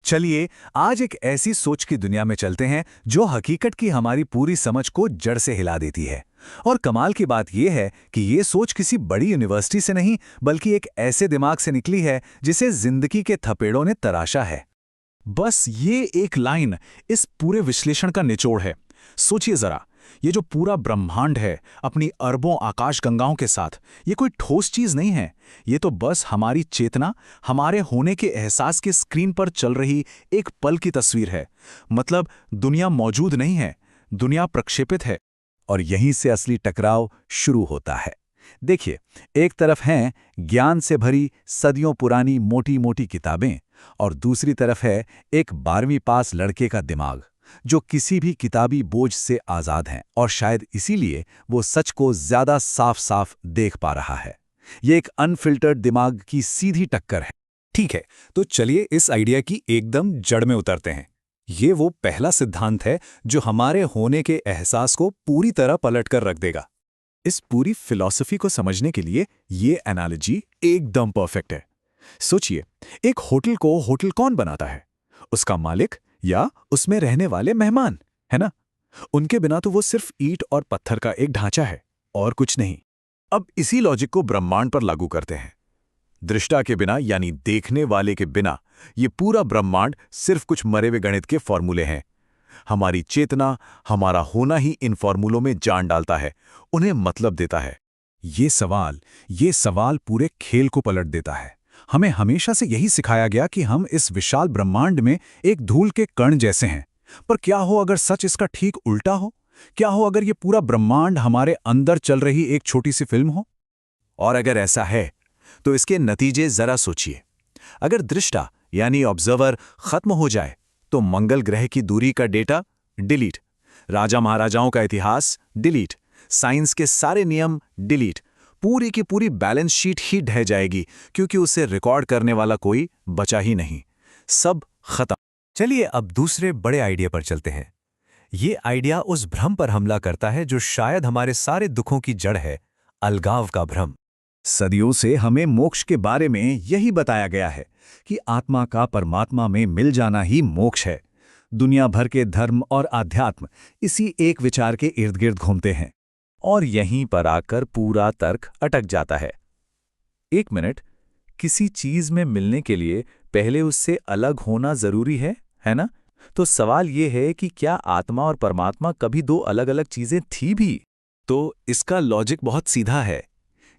चलिए आज एक ऐसी सोच की दुनिया में चलते हैं जो हकीकत की हमारी पूरी समझ को जड़ से हिला देती है। और कमाल की बात यह है कि ये सोच किसी बड़ी यूनिवर्सिटी से नहीं बल्कि एक ऐसे दिमाग से निकली है जिसे जिंदगी के थपेड़ों ने तराशा है। बस ये एक लाइन इस पूरे विश्लेषण का निचोड़ है। सोचिए जरा, ये जो पूरा ब्रह्मांड है अपनी अरबों आकाशगंगाओं के साथ, ये कोई ठोस चीज नहीं है। ये तो बस हमारी चेतना, हमारे होने के एहसास की स्क्रीन पर चल रही एक पल की तस्वीर है। मतलब दुनिया मौजूद नहीं है, दुनिया प्रक्षेपित है। और यहीं से असली टकराव शुरू होता है। देखिए, एक तरफ हैं ज्ञान से भरी सदियों पुरानी मोटी मोटी किताबें और दूसरी तरफ है एक 12वीं पास लड़के का दिमाग जो किसी भी किताबी बोझ से आज़ाद हैं और शायद इसीलिए वो सच को ज़्यादा साफ साफ देख पा रहा है। ये एक अनफिल्टर्ड दिमाग की सीधी टक्कर है। ठीक है, तो चलिए इस आइडिया की एकदम जड़ में उतरते हैं। ये वो पहला सिद्धांत है जो हमारे होने के एहसास को पूरी तरह पलट कर रख देगा। इस पूरी फिलॉसफी को समझने के लिए ये एनालॉजी एकदम परफेक्ट है। सोचिए, एक होटल को होटल कौन बनाता है? उसका मालिक या उसमें रहने वाले मेहमान, है ना? उनके बिना तो वो सिर्फ ईंट और पत्थर का एक ढांचा है और कुछ नहीं। अब इसी लॉजिक को ब्रह्मांड पर लागू करते हैं। दृष्टा के बिना यानी देखने वाले के बिना ये पूरा ब्रह्मांड सिर्फ कुछ मरे हुए गणित के फॉर्मूले हैं। हमारी चेतना, हमारा होना ही इन फॉर्मूलों में जान डालता है, उन्हें मतलब देता है। ये सवाल पूरे खेल को पलट देता है। हमें हमेशा से यही सिखाया गया कि हम इस विशाल ब्रह्मांड में एक धूल के कण जैसे हैं। पर क्या हो अगर सच इसका ठीक उल्टा हो? क्या हो अगर ये पूरा ब्रह्मांड हमारे अंदर चल रही एक छोटी सी फिल्म हो? और अगर ऐसा है तो इसके नतीजे जरा सोचिए। अगर दृष्टा यानी ऑब्जर्वर खत्म हो जाए तो मंगल ग्रह की दूरी का डेटा डिलीट, राजा महाराजाओं का इतिहास डिलीट, साइंस के सारे नियम डिलीट, पूरी की पूरी बैलेंस शीट ही ढह जाएगी क्योंकि उसे रिकॉर्ड करने वाला कोई बचा ही नहीं। सब खत्म। चलिए अब दूसरे बड़े आइडिया पर चलते हैं। ये आइडिया उस भ्रम पर हमला करता है जो शायद हमारे सारे दुखों की जड़ है, अलगाव का भ्रम। सदियों से हमें मोक्ष के बारे में यही बताया गया है कि आत्मा का परमात्मा में मिल जाना ही मोक्ष है। दुनिया भर के धर्म और आध्यात्म इसी एक विचार के इर्द गिर्द घूमते हैं और यहीं पर आकर पूरा तर्क अटक जाता है। एक मिनट, किसी चीज में मिलने के लिए पहले उससे अलग होना जरूरी है ना? तो सवाल ये है कि क्या आत्मा और परमात्मा कभी दो अलग अलग चीजें थी भी? तो इसका लॉजिक बहुत सीधा है।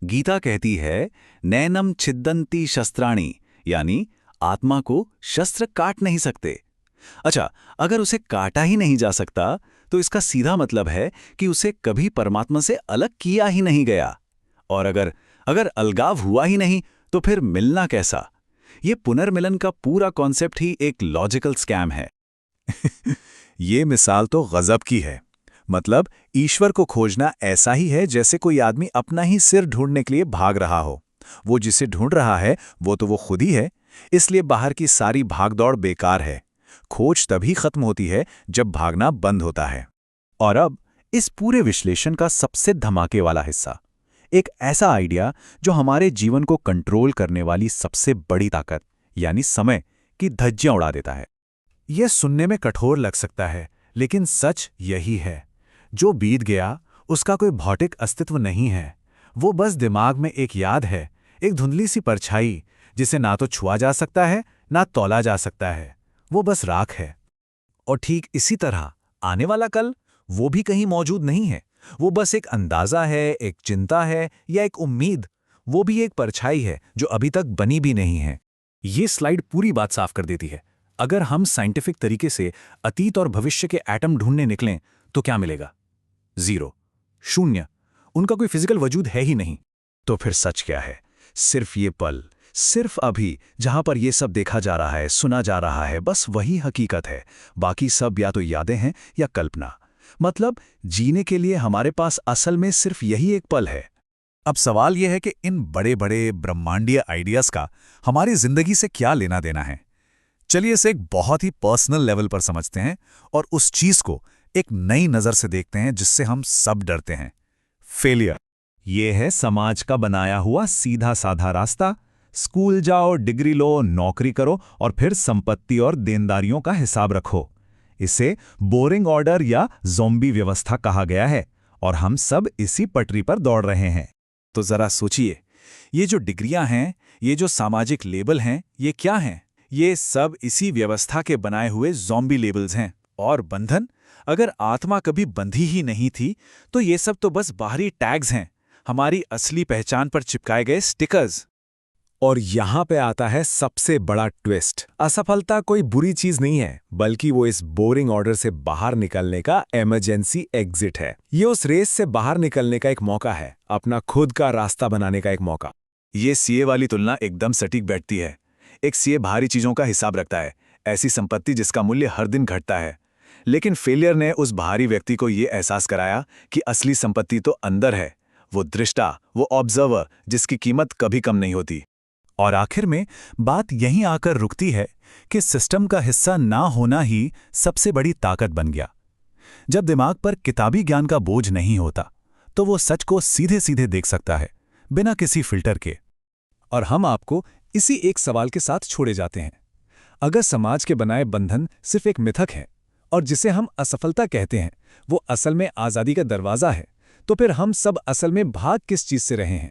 गीता कहती है नैनम छिद्दन्ति शस्त्राणि, यानी आत्मा को शस्त्र काट नहीं सकते। अच्छा, अगर उसे काटा ही नहीं जा सकता तो इसका सीधा मतलब है कि उसे कभी परमात्मा से अलग किया ही नहीं गया। और अगर अलगाव हुआ ही नहीं तो फिर मिलना कैसा? ये पुनर्मिलन का पूरा कॉन्सेप्ट ही एक लॉजिकल स्कैम है। ये मिसाल तो गजब की है। मतलब ईश्वर को खोजना ऐसा ही है जैसे कोई आदमी अपना ही सिर ढूंढने के लिए भाग रहा हो। वो जिसे ढूंढ रहा है वो तो वो खुद ही है, इसलिए बाहर की सारी भागदौड़ बेकार है। खोज तभी खत्म होती है जब भागना बंद होता है। और अब इस पूरे विश्लेषण का सबसे धमाके वाला हिस्सा, एक ऐसा आइडिया जो हमारे जीवन को कंट्रोल करने वाली सबसे बड़ी ताकत यानी समय की धज्जियां उड़ा देता है। यह सुनने में कठोर लग सकता है, लेकिन सच यही है। जो बीत गया उसका कोई भौतिक अस्तित्व नहीं है। वो बस दिमाग में एक याद है, एक धुंधली सी परछाई जिसे ना तो छुआ जा सकता है ना तौला जा सकता है। वो बस राख है। और ठीक इसी तरह आने वाला कल, वो भी कहीं मौजूद नहीं है। वो बस एक अंदाजा है, एक चिंता है या एक उम्मीद। वो भी एक परछाई है जो अभी तक बनी भी नहीं है। ये स्लाइड पूरी बात साफ कर देती है। अगर हम साइंटिफिक तरीके से अतीत और भविष्य के एटम ढूंढने निकलें तो क्या मिलेगा? जीरो, शून्य। उनका कोई फिजिकल वजूद है ही नहीं। तो फिर सच क्या है? सिर्फ ये पल, सिर्फ अभी जहां पर ये सब देखा जा रहा है, सुना जा रहा है, बस वही हकीकत है। बाकी सब या तो यादें हैं या कल्पना। मतलब जीने के लिए हमारे पास असल में सिर्फ यही एक पल है। अब सवाल यह है कि इन बड़े बड़े ब्रह्मांडीय आइडियाज का हमारी जिंदगी से क्या लेना देना है। चलिए इसे एक बहुत ही पर्सनल लेवल पर समझते हैं और उस चीज को एक नई नजर से देखते हैं जिससे हम सब डरते हैं, फेलियर। ये है समाज का बनाया हुआ सीधा साधा रास्ता स्कूल जाओ, डिग्री लो, नौकरी करो और फिर संपत्ति और देनदारियों का हिसाब रखो। इसे बोरिंग ऑर्डर या ज़ॉम्बी व्यवस्था कहा गया है और हम सब इसी पटरी पर दौड़ रहे हैं। तो जरा सोचिए, ये जो डिग्रियां हैं, ये जो सामाजिक लेबल हैं, ये क्या हैं? ये सब इसी व्यवस्था के बनाए हुए ज़ॉम्बी लेबल्स हैं। और बंधन? अगर आत्मा कभी बंधी ही नहीं थी तो ये सब तो बस बाहरी टैग्स हैं, हमारी असली पहचान पर चिपकाए गए स्टिकर्स। और यहाँ पे आता है सबसे बड़ा ट्विस्ट। असफलता कोई बुरी चीज नहीं है, बल्कि वो इस बोरिंग ऑर्डर से बाहर निकलने का इमरजेंसी एग्जिट है। ये उस रेस से बाहर निकलने का एक मौका है, अपना खुद का रास्ता बनाने का एक मौका। ये सीए वाली तुलना एकदम सटीक बैठती है। एक सीए भारी चीजों का हिसाब रखता है, ऐसी संपत्ति जिसका मूल्य हर दिन घटता है। लेकिन फेलियर ने उस भारी व्यक्ति को ये एहसास कराया कि असली संपत्ति तो अंदर है, वो दृष्टा, वो ऑब्जर्वर जिसकी कीमत कभी कम नहीं होती। और आखिर में बात यहीं आकर रुकती है कि सिस्टम का हिस्सा ना होना ही सबसे बड़ी ताकत बन गया। जब दिमाग पर किताबी ज्ञान का बोझ नहीं होता तो वो सच को सीधे सीधे देख सकता है, बिना किसी फिल्टर के। और हम आपको इसी एक सवाल के साथ छोड़े जाते हैं। अगर समाज के बनाए बंधन सिर्फ एक मिथक है और जिसे हम असफलता कहते हैं वो असल में आज़ादी का दरवाज़ा है, तो फिर हम सब असल में भाग किस चीज़ से रहे हैं?